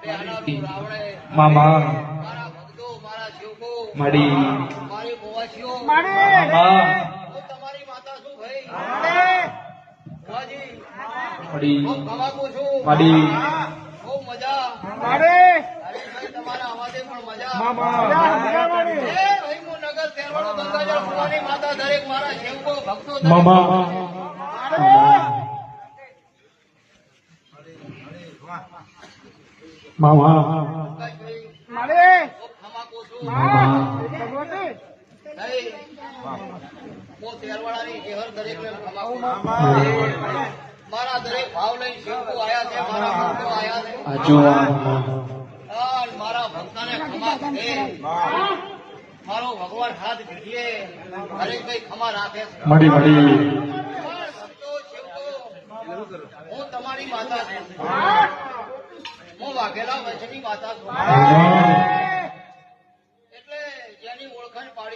મામા મારા ભક્તો મારા શિવકો મડી મારી ભોવાશીઓ મામા તમારી માતા છું ભાઈ ભુવાજી મડી ખૂબ ખમાકું છું મડી ખૂબ મજા હરીશભાઈ તમારા અવાજે પણ મજા એ ભાઈ હું નગર તેરવાડો ગંગાજળ ભુવાની માતા દરેક મારા શિવકો ભક્તો દરેક મામા મામા પ્રકાશભાઈ, ખૂબ ખમાકું છું મામા નહીં, હું તેરવાડાની શહેર દરેકને ખમાકું છું. મારા દરેક ભાવ લઈને શિવકો આયા છે મારા ભક્તો આયા છે આજુ અને મારા ભક્તોને ખમા છે મારો ભગવાન હાથ ભીડીએ હરેકભાઈ ખમા રાખે છે મડી મડી ભક્તો શિવકો હું તમારી માતા છું હું વાઘેલા વંશની માતા છું એટલે જેની ઓળખાણ પાડી